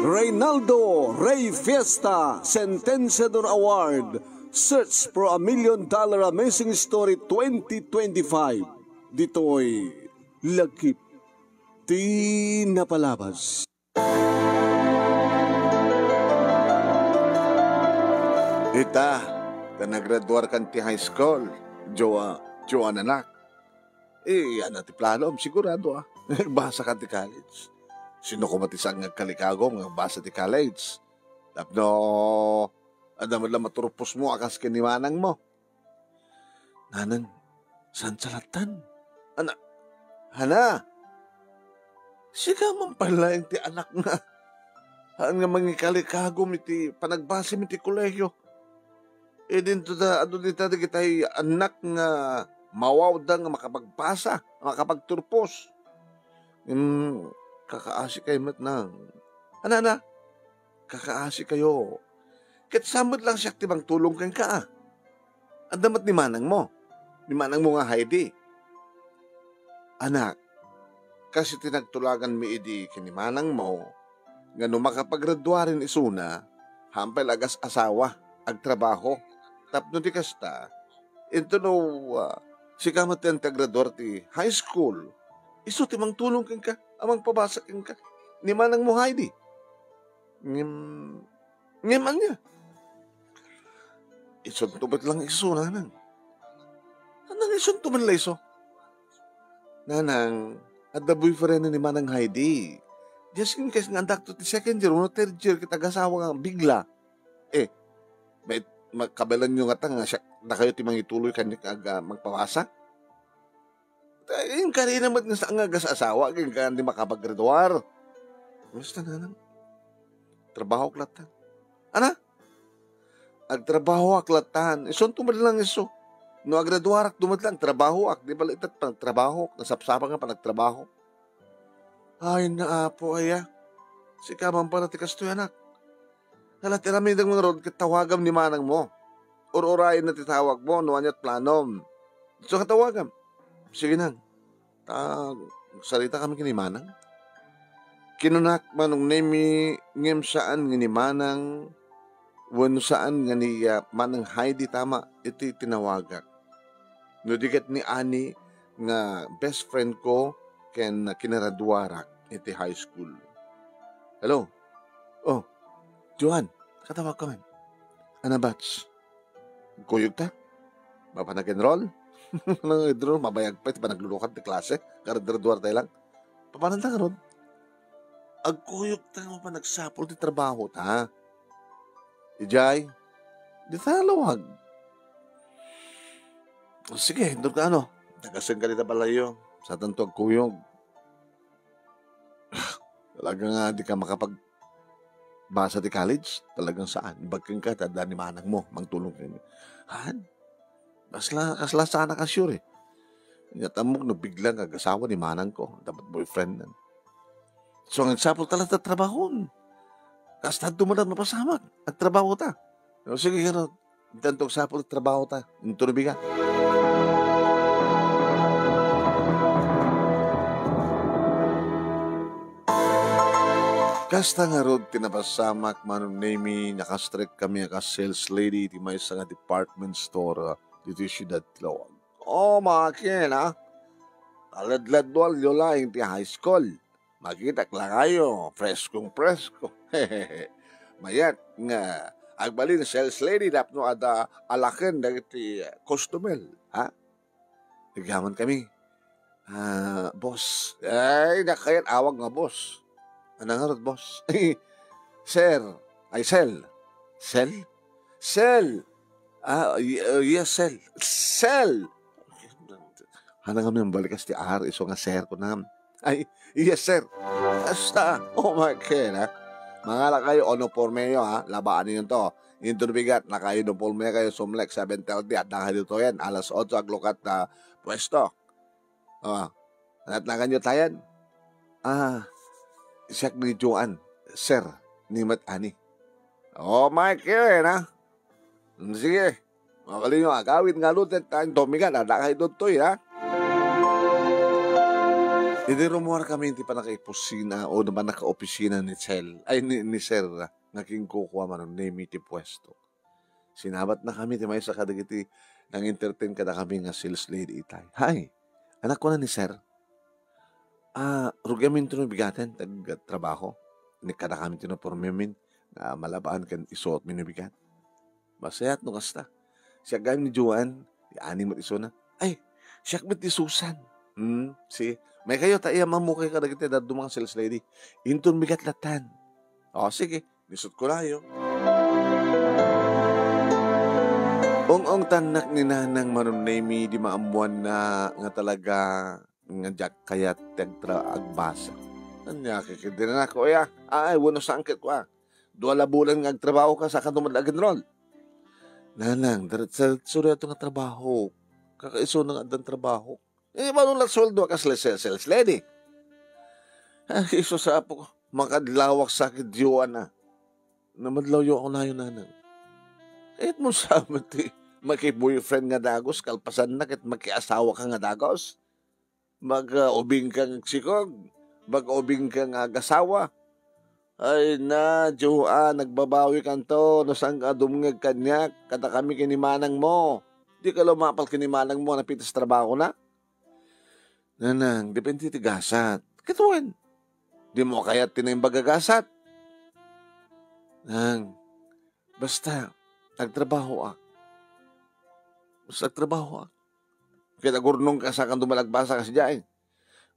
Reynaldo Rey Fiesta Sentenciador Award Search for a $1 Million Amazing Story 2025. Dito'y Lagkip Di Napalabas. Ita, nagraduar kan ti high school. Joan anak. Yan ti plano, sigurado Basa ka ti college. Sino ko matisang ngagkalikagong basa ti college. Tapno, adamad lang maturupos mo akas kinimanang mo. Nanan, saan salatan? Hana, siga man pala yung ti anak nga. Haan nga mangikalikagom iti panagbasim iti kolehyo. Dinto da, dito kita'y anak nga mawaw da nga makapagbasa, makapagturpos. Kakaasi kayo mat nang. Ana, kakaasi kayo. Kat samot lang siya tibang tulong kang ka. Ang damat ni manang mo. Ni manang mo nga Heidi. Anak, kasi tinagtulagan mi idi kinimanang mo, nga no makapaggraduarin isuna, hampel agas asawa, agtrabaho. Tapno di kasta, ito no, si kamat yan tagraduar ti high school, iso timang tulong kang ka, amang pabasak kang ka, ni manang mo Heidi. Ngeman niya. Isun tubat lang iso, nanang. Anang isun tuman la iso? Nanang, at the boyfriend ni manang Heidi, just in case nga andak to ti second year, no third year, kita gasawa nga bigla. May magkabalan nyo nga nga siya na kayo timang ituloy kanya magpawasa. Yung kanina naman nga sa nga asawa, kaya ka hindi makapaggraduar. Basta nanang, trabaho klatan. Ana? Agtrabaho aklatan. Ison tumad lang iso. No agraduar ak tumad lang, trabaho ak. Di pala itat pang trabaho, nasapsapa nga pa nagtrabaho. Ay na po aya. Si kamang pala tikas to anak. Nalatiramid ang mga rod katawagam ni manang mo. Urayin na titawag mo, no anyat planom. So katawagam. Sige nang. Salita kami kini manang. Kinunak manong nemi ngem saan nga ni manang wano saan nga ni manang Heidi tama iti tinawagak. No dikat ni Ani nga best friend ko ken kinaraduarak iti high school. Hello? Oh, Johan, katawag ka man. Ana batch? Kuyog ta? Bapa nag-enroll? Nag-enroll, mabayag pa iti pa naglulukat ti klase. Karaduar tayo lang. Papanan ta karon? Agkuyog ta mo pa nagsapol ti trabaho ta. Ijay, di talawag. Sige, doon ka ano. Nagasin ka dito palayo. Sa tanto agkuyog. Talaga nga di ka makapag-basa di college. Talagang saan? Bagking ka, tanda ni manang mo. Mangtulong ka niyo. Han? Kasla sana ka sure eh. Natamok na biglang kagasawa ni manang ko. Dapat boyfriend nan. So, ang sapol talaga trabahon. Kastad tumunad mapasamak. At trabaho ta. O, sige, gano'n. Tantong sapol at trabaho ta. Tunubi ka. Kasta nga rod tinapasamak manong name nakastrek kami ka sales lady di may sa nga department store dito siyudad Tilawag. Makin ha. Aladladwal yo laing ti high school. Makita lang kayo, preskong presko. Mayat nga, agbalin sales lady dapno ada alaken dagiti customer, ha? Nagyaman kami. Boss. Ay, nakayat awag nga boss. Anong nga rod, boss? Sir. Ay, sell. Sell? Sell. Yes, sell. Sell. Hanang kami ang balikas ti ahar, iso nga sir ko na. Ay, yes, sir. Basta, my God, ha? Mangala kayo, ono pormeyo, ha? Labaan ninyo to. Yung tunubigat, nakayo ng pormeyo kayo, sumlek, 7:30, at nakadito yan, alas 8, aglokat na pwesto. At nakanyo tayan? Siyak ni Joan, sir, ni Mat Ani. My God, ha? Sige, makaling nyo, agawin nga lutet, tayong tumigat, at nakayo doon to, ha? Hindi rumor kami hindi pa nakaipusina o naman naka-opisina ni Sel. Ay, ni Sir naging kukuha man ng name iti pwesto. Sinabat na kami ti may sa kadagiti nang entertain ka na kami nga sales lady itay. Hi, anak ko na ni Sir. Rugamin ito bigatan tag-trabaho. Ni kada kami tinapormemin na malabaan kan isuot minubigat. Masayat no kasta. Siya gayam ni Joan, ani mo iso na. Ay, siya mit ni Susan. Si may kayo tayo mamukay ka dagiti dad mga sales lady. Intun bigat latan. O sige, nisot ko layo. Ong tanak ni nanang manunaymi di maamuan na nga talaga nga jak kayat tagtra agbasa. Anya kikidin na ako ya. Ay, wano sa angkit ko Duala bulan nga agtrabaho ka sa kantumadagan rol. Nanang, sa suryato nga trabaho. Kakaiso na nga dan trabaho. Manong nagsweldo ka sales lady. Iso sa apo ko, makadlawak sa akin diwan na. Namadlawyo ako na yun, nanang. Kahit mo sa amin, maki-boyfriend nga dagos, kalpasan na, kahit maki-asawa ka nga dagos. Mag-ubing kang sikog, mag-ubing kang agasawa. Ay na, Joan, nagbabawi kanto, no saan ka dumungag kanya, kada kami kinimanang mo. Di ka lumapal kinimanang mo, napitas trabaho na. Nanang, depende ti gasat. Kituan. Di mo kaya tinayong bagagasat. Nang, basta, nagtrabaho Basta nagtrabaho Kaya nagurnong ka sa kang dumalagbasa ka siya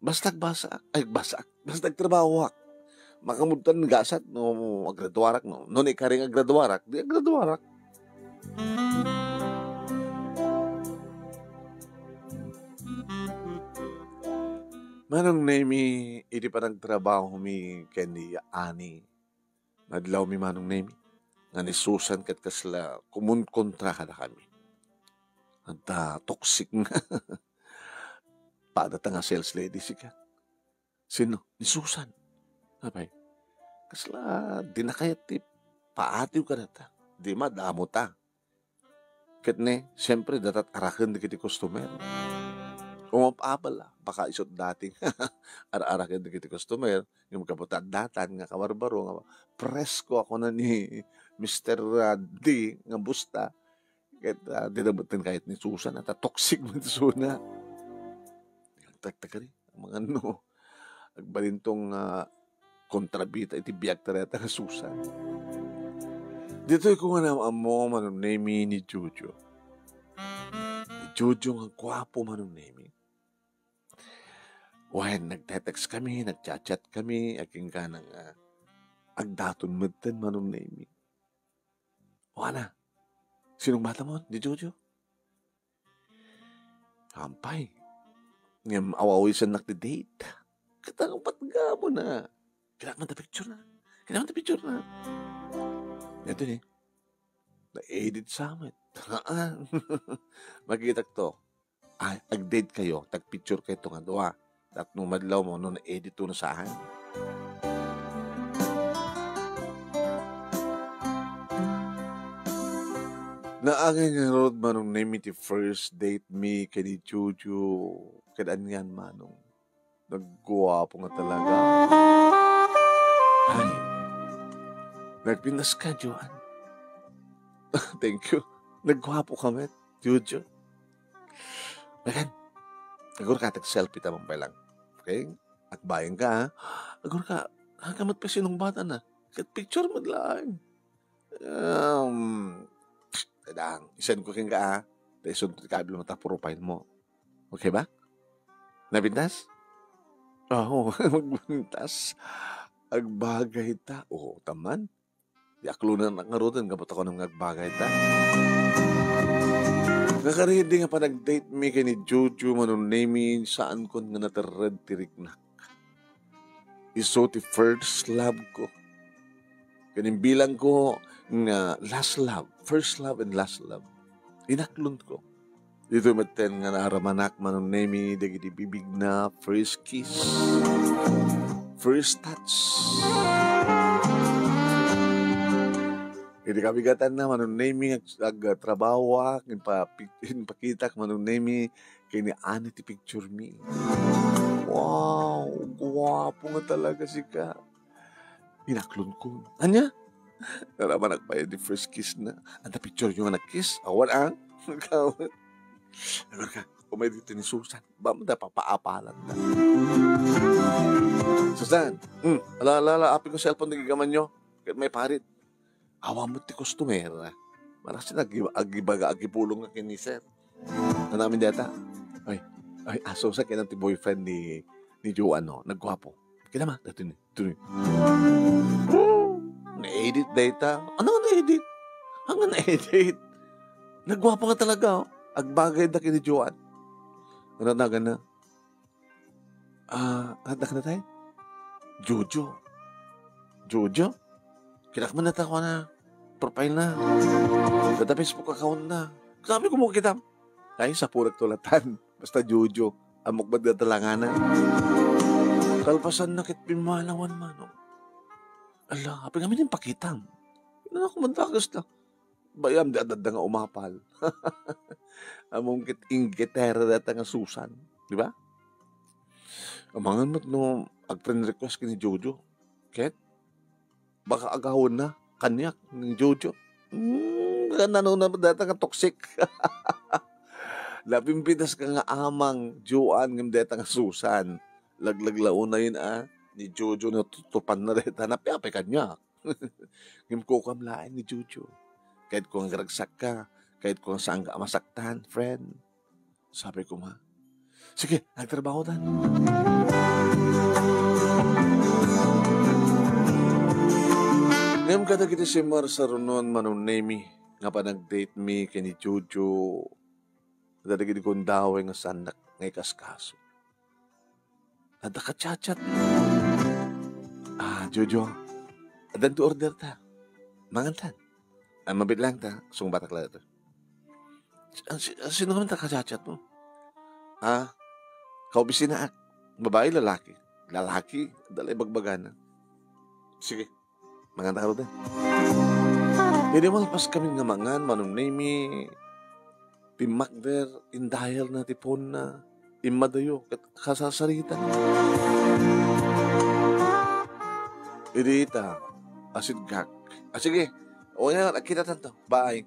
Basta nagbasa Basta nagtrabaho Makamutan ng gasat, no, agraduarak, no. Noon ikaring agraduarak, di agraduarak. Manong name iti pa nagtrabaho mi kendi ani. Madlaw mi manong name nga ni Susan kat kasla kumunkontra ka na kami. At toxic nga. Pada nga sales lady siya. Sino? Ni Susan. Abay, kasla di na kaya ti paatiw ka na ta. Di madamo ta. Kat ne, siyempre datat arakan di kiti customer. Kung mapapala, baka isot dating ara-arakan di kiti customer, yung kaputan datan nga kabarbaro, nga presko ako na ni Mr. D nga busta. Kahit dinabutin kahit ni Susan at toxic mo ni Suna. Tagtag rin, mga no, agbalintong kontrabita iti biyak tareta nga Susan. Dito ko nga naman mo manunemi ni Jojo. Ni Jojo nga gwapo manunemi. When nagtetext kami, nagchat-chat kami, aking ka nang agdaton madtan manunemi. Wala. Sinong bata mo? Ni Jojo? Hampay. Ngam awawisan nakdi-date. Katang patga mo na. Kailangan ta picture na. Ito ni. Na-edit sa amin. Makita to. Ag-date kayo. Tag-picture kayo ito nga doa. At nung madlaw mo, nung na-edit to na saan. Naangay nga road manong name iti first date me kay ni Jojo. Kadaan yan manong. Nagguwapo nga talaga. Ay, nagpinas ka, Joan. Thank you. Nagguwapo kami, Jojo. Magan, agur ka, tag-selfie tamang pa lang. Okay? At bayan ka, ha? Agur ka, hagamat pa sinong bata na. Kat picture mo lang. Tadang, isend ko kin ka, ha? Isend ko kabilo mo ta profile mo. Okay ba? Nabintas? Oo, magbintas. Agbagay ta. Oo, taman. Di aklo na nangarutan, kapot ako ng agbagay ta. Nakarindi nga pa nag-date me kay ni Jojo manunemi saan ko nga natarad tirignak. Iso ti first love ko. Kaning bilang ko nga last love, first love and last love. Inaklon ko. Dito maten nga naaramanak manunemi dagiti bibig na first kiss. First touch. Hindi kami gatan na manunemi ag-trabaho pakita manunemi kay ni Ani ti picture me. Wow, guwapo nga talaga si ka. Inaklon ko. Anya? Naraman nagbayad di first kiss na. Anda picture nyo nga nag-kiss. Awan ang. Nagkawin. Agar ka, kumay dito ni Susan. Ba mo na papaapalan na. Susan, ala, apin ko cellphone nagigaman nyo. Kahit may parit. Awa mo ti customer. Marasi agipulong nga kini sir. Na namin data. Ay, aso sa kinang ti boyfriend ni Joan, no? Nagwapo. Kinama, dito ni. Na-edit data. Ano nga na-edit? Hanggang na-edit. Nagwapo nga talaga, oh. Agbagay na kini Joan. Nananagan na. Handa ka na tayo? Jojo? Kinakman na ko na. Profile na. Ganda Facebook account na. Sabi ko mo kita. Ay, sa pulag tulatan. Basta Jojo. Amok ba't gatalanganan? Kalpasan na kit pimalawan man. No? Ala, hapi kami din pakitang. Ano ako mantakas na. Bayam di adad nga umapal. Among kit inggetera data nga Susan. Di ba? Amangan mo't no, ag-friend request kini Jojo. Ket? Baka agahon na. Kanyak ni Jojo. Nanong na data nga toxic. Lapimpitas ka nga amang Joan ng deta nga Susan. Laglaglaon na yun ni Jojo na tutupan na rin. Hanapyapay ka niya. Ngimkukamlain ni Jojo. Kahit kung garagsak ka, kahit kung saan ka masaktan, friend. Sabi ko ma, sige, nagtrabaho dan. Ngayong kada kita si Marsa Ronon manunemi nga pa nag-date me kay ni Jojo. Dadagin kong daway nga sanak ngay kaskaso. Ada ka chat. Jojo, adan to order ta. Mangantan. Mabit lang ta. Sung batak lang ito. Sino naman ta ka-chat mo? Kaubisi na. Babae, lalaki. Lalaki, dalay bagbagan na. Sige, manganta ka rin. Hindi malpas kami nga mangan, manunemi, pimakder, indahil na tipon na, imadayo, kasasarita. Idita, asid gak. Sige, o yan, kita tanto, bye.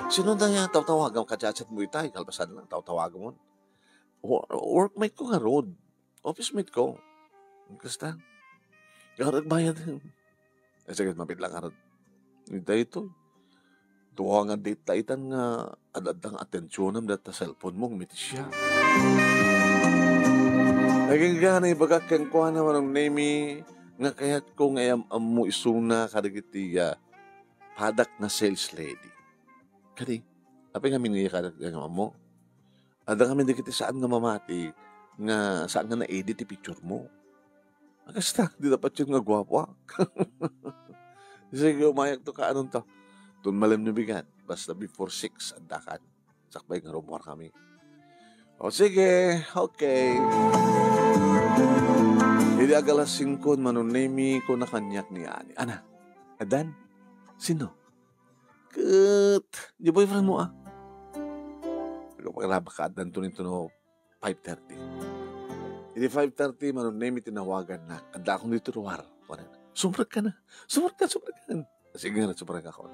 Sino na niya, tawagan ka chat mo itay, kalpasan lang, tawagan mo. Workmate ko nga road. Office mate ko. Kasta. Karag bayad. Sige, mapit lang karag. Hindi ito. Tuwa nga date taitan nga adadang atensyonan data cellphone mo, umiti siya. Naging gana ibagak kang kuha naman ng name nga kaya't ko ngayam mo isuna karagitiya padak na sales lady. Kadi, apa nga minigay kadak nga mo? Ada kami di kita saan nga mamati nga saan nga na-edit picture mo. Agasta, di dapat yun nga guwapa. Sige, umayag to ka anong to. Doon malam na bigat. Basta before 6, andakan. Sakbay nga rumor kami. O sige, okay. Hindi agalas 5 manunemi ko na kanyak ni Ani. Ana, Adan, sino? Di boyfriend mo Pagkakaba ka Adan to nito no 5:30. Hindi 5:30 manunemi tinawagan na. Kanda akong dito ruwar. Sumrag ka na. Sumrag ka. Sige na, sumrag ako.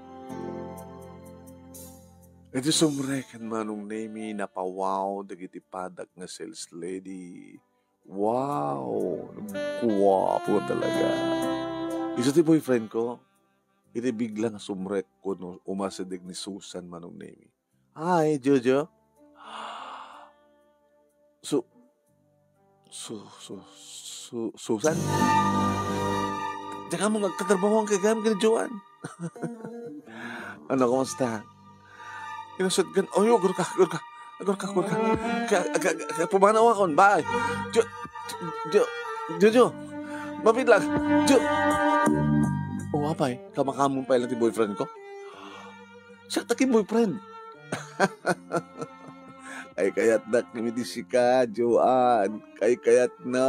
Ito sumrekan manong nemi na pawaw dagiti padak nga sales lady. Wow! Guwapo talaga. Isa ti boyfriend ko, iti bigla nga sumrek ko no umasadig ni Susan manong nemi. Hi, Jojo. Susan? Diyan mo nagtatrabaho ang kagam ka ni Joan. Ano, kumusta? Inasad gan. Oh, agor ka. Pumanaw ako. Bye. Jojo. Mapit lang. Oh, apay. Kamakamong pa lang ti boyfriend ko. Siya takin boyfriend. Ay kayat na kimidisi ka, Joan. Ay kayat na.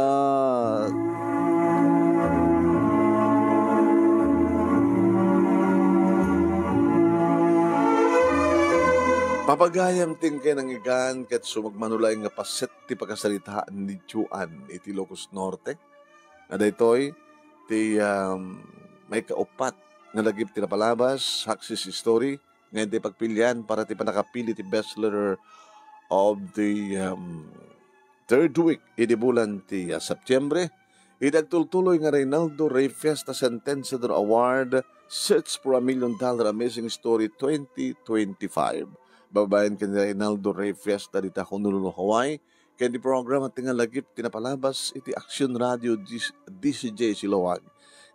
Papagayam ting kay nang igan ket sumagmanulay nga paset ti pagkasalitaan ni Juan iti Ilocos Norte. Na daytoy ti may kaupat nga lagip ti napalabas success story nga ti pagpilian para ti panakapili ti bestseller of the third week iti bulan ti Septyembre. Idagtultuloy nga Reynaldo Rey Fiesta Sentenciador Award Search for $1 Million Amazing Story 2025. Babayan ka ni Reynaldo Rey Fiesta dita Honolulu, Hawaii. Kaya di program at nga lagip tinapalabas iti Action Radio DCJ Silawag.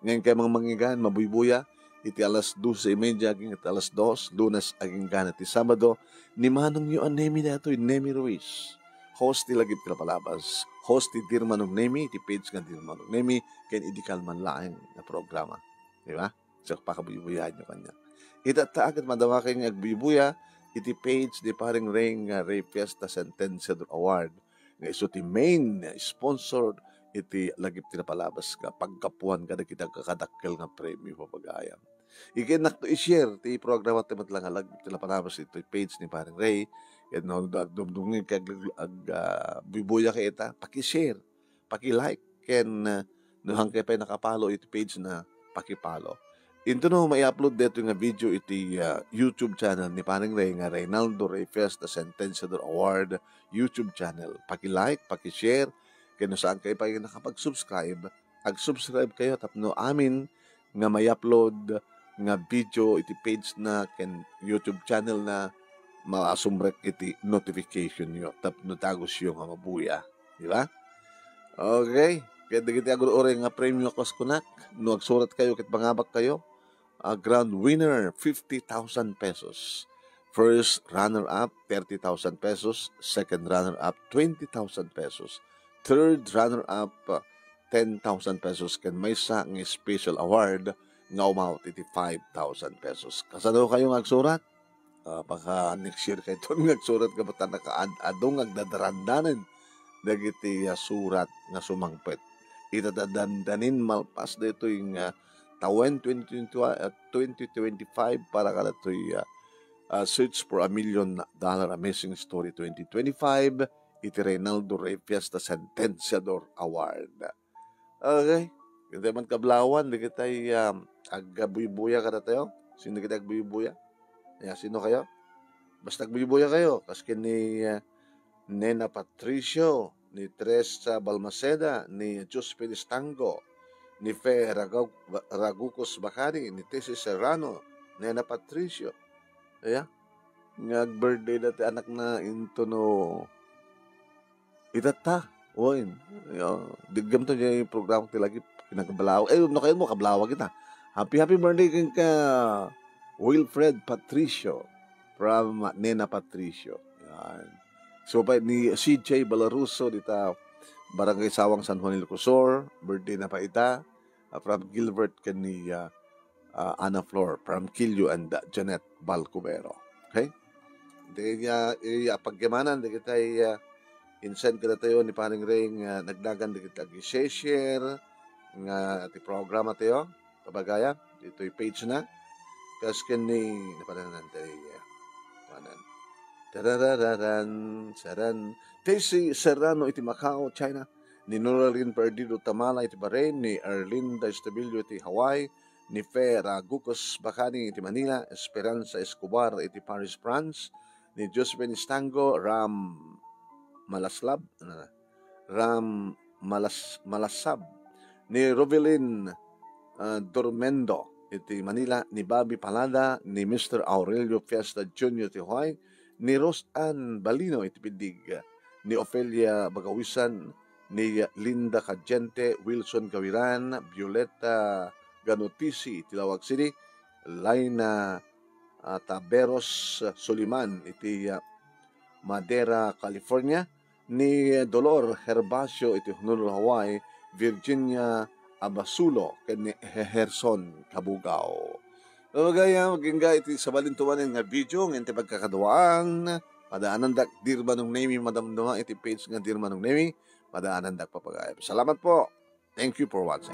Ngayon kaya mga mangigan, mabuybuya, iti alas 12:30 aging iti alas 2, Lunes aging ganat ti Sabado, ni Manong yu Nemi dato, Nemi Ruiz. Host ti lagip tinapalabas. Host ti Dirmanong Nemi, ti page nga Dirmanong Nemi, kaya idikal man laing na programa. Di ba? So, pakabuybuyahan nyo kanya. Itataagad madawa kayo nga agbuybuya, iti page di paring Rey Fiesta Sentenciador Award. Nga iso ti main sponsor iti lagip tinapalabas ka pagkapuan ka na kita kakadakkel nga premyo papagayam. Ikinak to i-share ti programa ti matlang lagip tinapalabas ito page ni paring Ray. Yan no, dumdungin ka bibuya ka ita, paki-share, paki-like, ken nuhang kay pa nakapalo iti page na paki-follow. Ito no, may upload dito nga video iti YouTube channel ni Paring Ray nga Reynaldo Rey Fiesta Sentenciador Award YouTube channel. Paki-like, paki-share, kaya saan kayo pa yung nakapag-subscribe, ag-subscribe kayo tapno amin nga may upload nga video iti page na ken YouTube channel na maasumrek iti notification nyo tapno tagos yung nga mabuya. Di ba? Okay. Kaya digiti agul ore nga premyo kaskunak. No agsurat kayo kit mangabak kayo. Grand winner, 50,000 pesos. First runner-up, 30,000 pesos. Second runner-up, 20,000 pesos. Third runner-up, 10,000 pesos. Ken may sa ng special award nga umawat iti 5,000 pesos. Kasano kayong agsurat? Baka next year kayo ito agsurat ka bata nakaadong agdadarandanan. Dagiti surat nga sumangpet. Itadadandanin malpas dito yung tawen 2025 para kada ito'y Search for $1 Million Amazing Story 2025 iti Reynaldo Rey Fiesta Sentenciador Award. Okay. Kita man kablawan, di kita agbuibuya kada tayo. Sino kita agbuibuya? Sino kayo? Basta agbuibuya kayo. Kasi ni Nena Patricio, ni Teresa Balmaceda, ni Jospe Distango, ni Fe Ragucos Bacari, ni Tessie Serrano, Nena Patricio. Ayan. Nag-birthday dati anak na into no itata. Oin. Digam to niya yung program ko lagi pinagabalaw. No kayo mo, kablawa kita. Happy birthday ka Wilfred Patricio from Nena Patricio. Ayan. So, ni CJ Balaruso dita Barangay Sawang San Juan Ilocosur, birthday na pa ita, from Gilbert kani Ana Flor, from Kilyo and Janet Balcubero. Okay? Di pagyamanan, di kita insend ka na tayo ni Paring Ray nagdagan, di kita i-share nga ti programa tayo, kabagaya, ito'y page na, kasi kani, napananan tayo, Saran. Tessie Serrano iti Macau, China. Ni Noraline Perdido Tamala iti Bahrain. Ni Erlinda Estabilio iti Hawaii. Ni Fe Ragucos Bacani iti Manila. Esperanza Escobar iti Paris, France. Ni Josephine Stango Malasab. Ni Rovelyn Dormendo iti Manila. Ni Bobby Palada. Ni Mr. Aurelio Fiesta Jr. iti Hawaii. Ni Rosan Balino iti Pidig, ni Ofelia Bagawisan, ni Linda Cadiente, Wilson Gawiran, Violeta Ganotisi iti Lawag City, Laina Taberos Soliman iti Madera, California, ni Dolor Herbacio iti Honolulu, Hawaii, Virginia Abasulo ken ni Herson Kabugao. Gaya, magingga iti sa balintuwanin nga video ng iti pagkakaduaan, padaanan dak Dirmanong Nemi, madamdama iti page nga Dirmanong Nemi, padaanan dak papagayap. Salamat po. Thank you for watching.